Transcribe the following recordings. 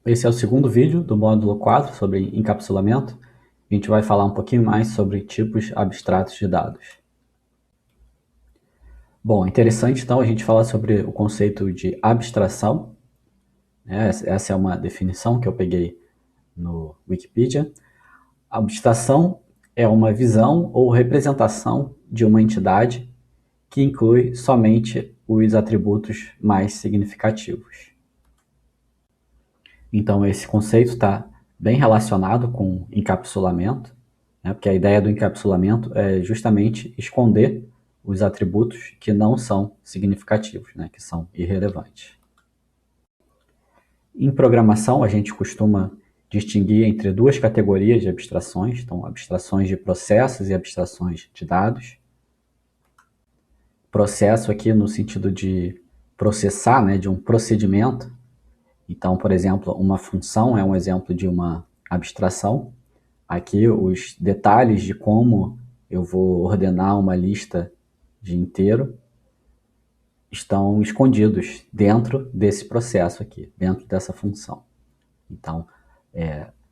Esse é o segundo vídeo do módulo 4 sobre encapsulamento. A gente vai falar um pouquinho mais sobre tipos abstratos de dados. Bom, interessante então a gente falar sobre o conceito de abstração. Essa é uma definição que eu peguei no Wikipedia. Abstração é uma visão ou representação de uma entidade que inclui somente os atributos mais significativos. Então, esse conceito está bem relacionado com encapsulamento, né? Porque a ideia do encapsulamento é justamente esconder os atributos que não são significativos, né? Que são irrelevantes. Em programação, a gente costuma distinguir entre duas categorias de abstrações, então abstrações de processos e abstrações de dados. Processo aqui no sentido de processar, né? De um procedimento. Então, por exemplo, uma função é um exemplo de uma abstração. Aqui os detalhes de como eu vou ordenar uma lista de inteiro estão escondidos dentro desse processo aqui, dentro dessa função. Então,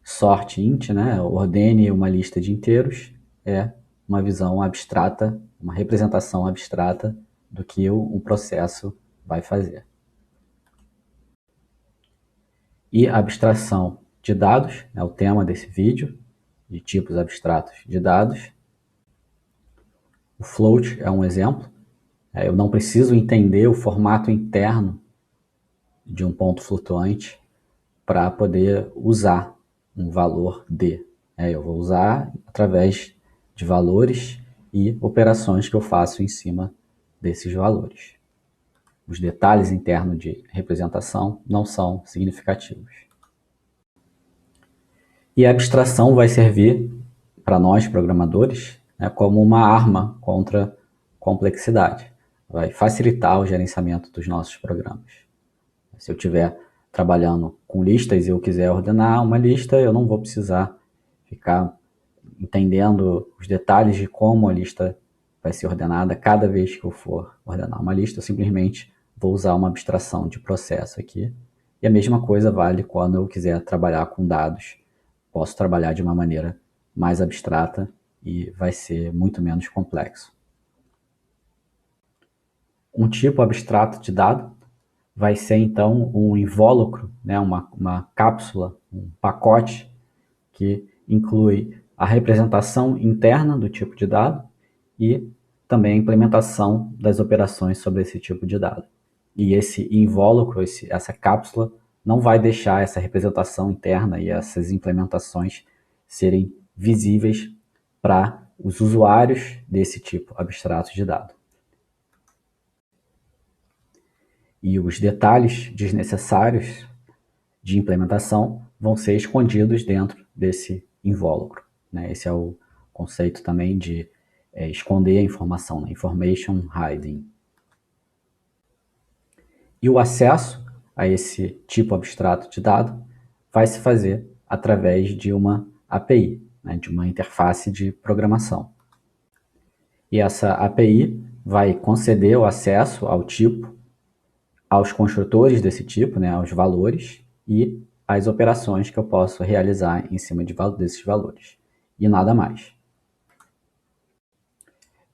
sort int, né, ordene uma lista de inteiros, é uma visão abstrata, uma representação abstrata do que um processo vai fazer. E abstração de dados é o tema desse vídeo, de tipos abstratos de dados. O float é um exemplo. Eu não preciso entender o formato interno de um ponto flutuante para poder usar um valor D. Eu vou usar através de valores e operações que eu faço em cima desses valores. Os detalhes internos de representação não são significativos. E a abstração vai servir para nós, programadores, né, como uma arma contra complexidade. Vai facilitar o gerenciamento dos nossos programas. Se eu estiver trabalhando com listas e eu quiser ordenar uma lista, eu não vou precisar ficar entendendo os detalhes de como a lista vai ser ordenada cada vez que eu for ordenar uma lista. Eu simplesmente vou usar uma abstração de processo aqui. E a mesma coisa vale quando eu quiser trabalhar com dados. Posso trabalhar de uma maneira mais abstrata e vai ser muito menos complexo. Um tipo abstrato de dado vai ser, então, um invólucro, né, uma cápsula, um pacote que inclui a representação interna do tipo de dado e também a implementação das operações sobre esse tipo de dado. E esse invólucro, essa cápsula, não vai deixar essa representação interna e essas implementações serem visíveis para os usuários desse tipo abstrato de dado. E os detalhes desnecessários de implementação vão ser escondidos dentro desse invólucro, né? Esse é o conceito também de esconder a informação, né? Information hiding. E o acesso a esse tipo abstrato de dado vai se fazer através de uma API, né? De uma interface de programação. E essa API vai conceder o acesso ao tipo, aos construtores desse tipo, né? Aos valores e as operações que eu posso realizar em cima desses valores. E nada mais.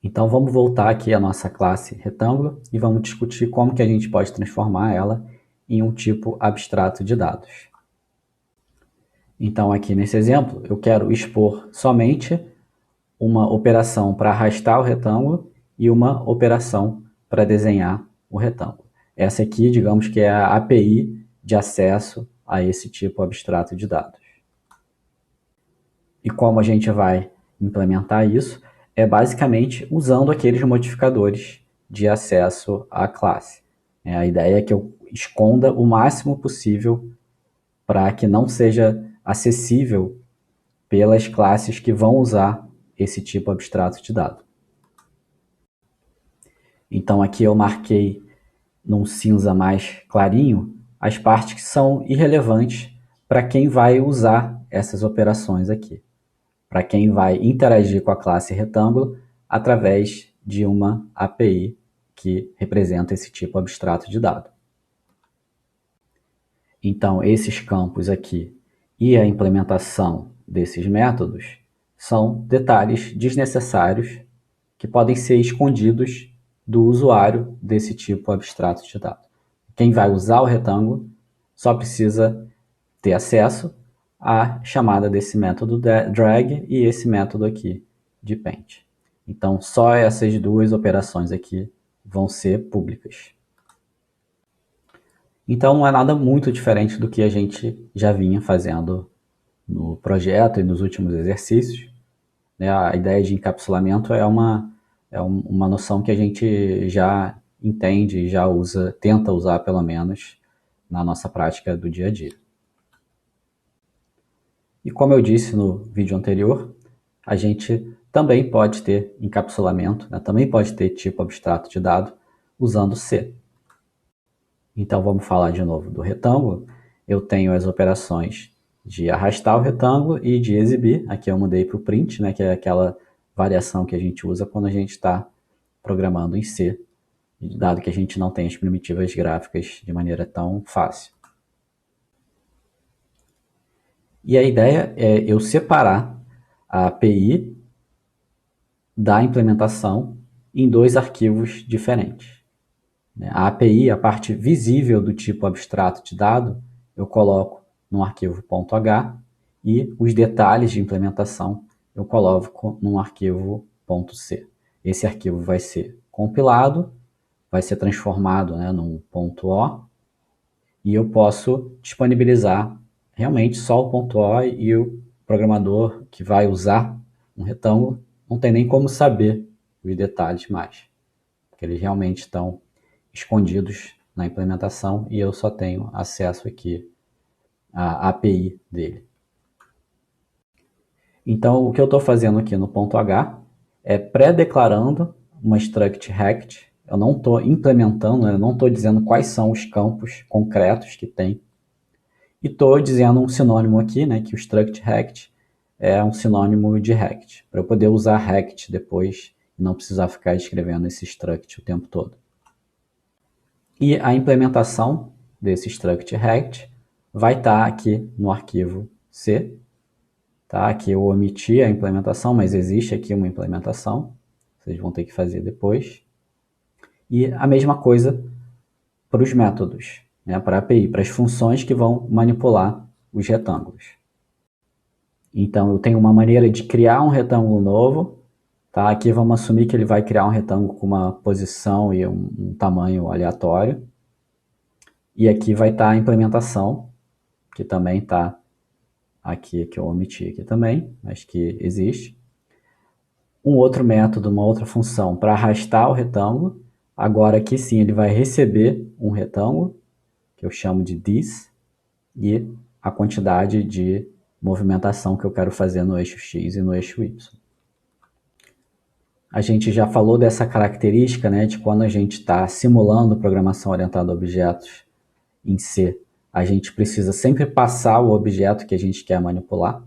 Então vamos voltar aqui à nossa classe retângulo e vamos discutir como que a gente pode transformar ela em um tipo abstrato de dados. Então aqui nesse exemplo eu quero expor somente uma operação para arrastar o retângulo e uma operação para desenhar o retângulo. Essa aqui, digamos que é a API de acesso a esse tipo abstrato de dados. E como a gente vai implementar isso? É basicamente usando aqueles modificadores de acesso à classe. A ideia é que eu esconda o máximo possível para que não seja acessível pelas classes que vão usar esse tipo abstrato de dado. Então aqui eu marquei num cinza mais clarinho as partes que são irrelevantes para quem vai usar essas operações aqui. Para quem vai interagir com a classe retângulo através de uma API que representa esse tipo abstrato de dado. Então, esses campos aqui e a implementação desses métodos são detalhes desnecessários que podem ser escondidos do usuário desse tipo abstrato de dado. Quem vai usar o retângulo só precisa ter acesso à chamada desse método drag e esse método aqui de paint. Então, só essas duas operações aqui vão ser públicas. Então, não é nada muito diferente do que a gente já vinha fazendo no projeto e nos últimos exercícios. A ideia de encapsulamento é uma noção que a gente já entende e já usa, tenta usar pelo menos, na nossa prática do dia a dia. E como eu disse no vídeo anterior, a gente também pode ter encapsulamento, também pode ter tipo abstrato de dado usando C. Então vamos falar de novo do retângulo. Eu tenho as operações de arrastar o retângulo e de exibir. Aqui eu mudei para o print, que é aquela variação que a gente usa quando a gente está programando em C, dado que a gente não tem as primitivas gráficas de maneira tão fácil. E a ideia é eu separar a API da implementação em dois arquivos diferentes. A API, a parte visível do tipo abstrato de dado, eu coloco no arquivo .h e os detalhes de implementação eu coloco num arquivo .c. Esse arquivo vai ser compilado, vai ser transformado num .o e eu posso disponibilizar realmente só o .o e o programador que vai usar um retângulo não tem nem como saber os detalhes mais, porque eles realmente estão escondidos na implementação e eu só tenho acesso aqui à API dele. Então, o que eu estou fazendo aqui no .h é pré-declarando uma struct rect. Eu não estou implementando, eu não estou dizendo quais são os campos concretos que tem. E estou dizendo um sinônimo aqui, que o struct rect é um sinônimo de rect, para eu poder usar rect depois e não precisar ficar escrevendo esse struct o tempo todo. E a implementação desse struct rect vai estar aqui no arquivo C. Aqui eu omiti a implementação, mas existe aqui uma implementação. Vocês vão ter que fazer depois. E a mesma coisa para os métodos, para a API, para as funções que vão manipular os retângulos. Então eu tenho uma maneira de criar um retângulo novo. Aqui vamos assumir que ele vai criar um retângulo com uma posição e um tamanho aleatório. E aqui vai estar a implementação, que também está aqui, que eu omiti aqui também, mas que existe. Um outro método, uma outra função para arrastar o retângulo. Agora aqui sim ele vai receber um retângulo, que eu chamo de this, e a quantidade de movimentação que eu quero fazer no eixo X e no eixo Y. A gente já falou dessa característica, de quando a gente está simulando programação orientada a objetos em C, a gente precisa sempre passar o objeto que a gente quer manipular,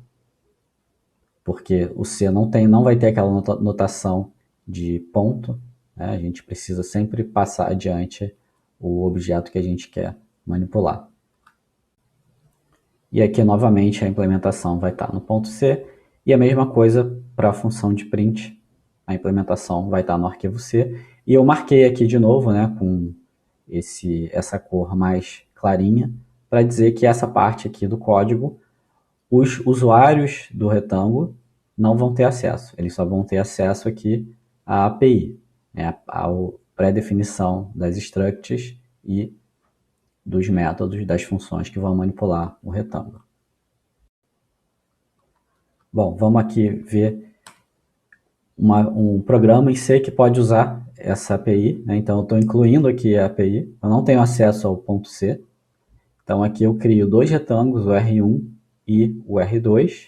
porque o C não vai ter aquela notação de ponto, a gente precisa sempre passar adiante o objeto que a gente quer manipular. E aqui, novamente, a implementação vai estar no ponto C, e a mesma coisa para a função de print, a implementação vai estar no arquivo C, e eu marquei aqui de novo, com essa cor mais clarinha, para dizer que essa parte aqui do código, os usuários do retângulo não vão ter acesso, eles só vão ter acesso aqui à API, à pré-definição das structs e dos métodos, das funções que vão manipular o retângulo. Bom, vamos aqui ver um programa em C que pode usar essa API, então eu estou incluindo aqui a API, eu não tenho acesso ao ponto C, então aqui eu crio dois retângulos, o R1 e o R2,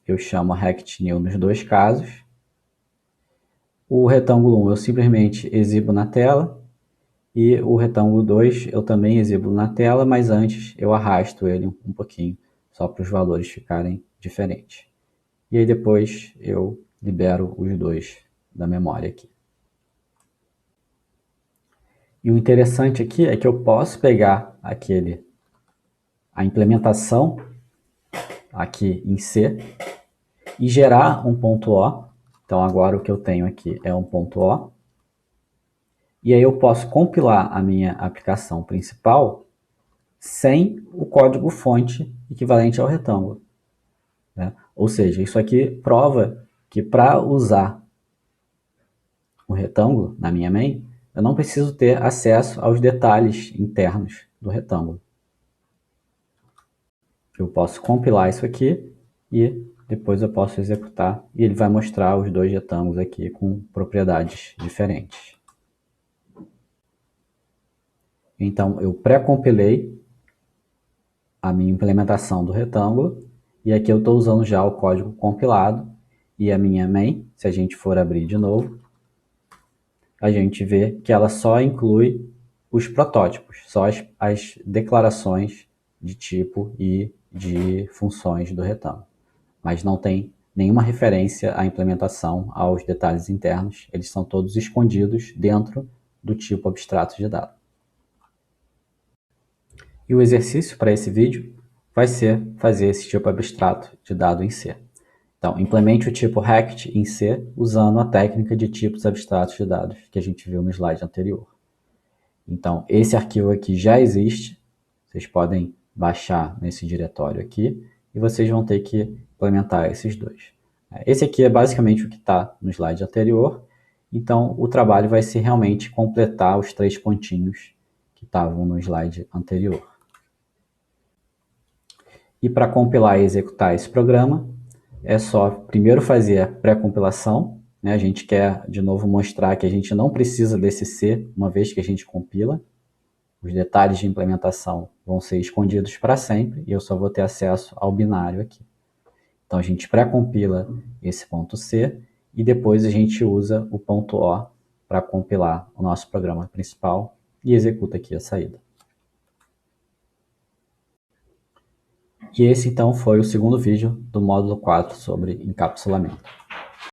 eu chamo rectNew nos dois casos. O retângulo 1 eu simplesmente exibo na tela, e o retângulo 2 eu também exibo na tela, mas antes eu arrasto ele um pouquinho, só para os valores ficarem diferentes. E aí depois eu libero os dois da memória aqui. E o interessante aqui é que eu posso pegar aquele a implementação aqui em C e gerar um ponto O. Então agora o que eu tenho aqui é um ponto O. E aí eu posso compilar a minha aplicação principal sem o código fonte equivalente ao retângulo, né? Ou seja, isso aqui prova que para usar o retângulo na minha main, eu não preciso ter acesso aos detalhes internos do retângulo. Eu posso compilar isso aqui e depois eu posso executar e ele vai mostrar os dois retângulos aqui com propriedades diferentes. Então eu pré-compilei a minha implementação do retângulo e aqui eu estou usando já o código compilado e a minha main, se a gente for abrir de novo, a gente vê que ela só inclui os protótipos, só as declarações de tipo e de funções do retângulo, mas não tem nenhuma referência à implementação, aos detalhes internos, eles são todos escondidos dentro do tipo abstrato de dado. E o exercício para esse vídeo vai ser fazer esse tipo abstrato de dado em C. Então, implemente o tipo rect em C usando a técnica de tipos abstratos de dados que a gente viu no slide anterior. Então, esse arquivo aqui já existe, vocês podem baixar nesse diretório aqui, e vocês vão ter que implementar esses dois. Esse aqui é basicamente o que está no slide anterior, então o trabalho vai ser realmente completar os 3 pontinhos que estavam no slide anterior. E para compilar e executar esse programa, é só primeiro fazer a pré-compilação, né? A gente quer de novo mostrar que a gente não precisa desse C uma vez que a gente compila. Os detalhes de implementação vão ser escondidos para sempre e eu só vou ter acesso ao binário aqui. Então a gente pré-compila esse ponto C e depois a gente usa o ponto O para compilar o nosso programa principal e executa aqui a saída. E esse então foi o segundo vídeo do módulo 4 sobre encapsulamento.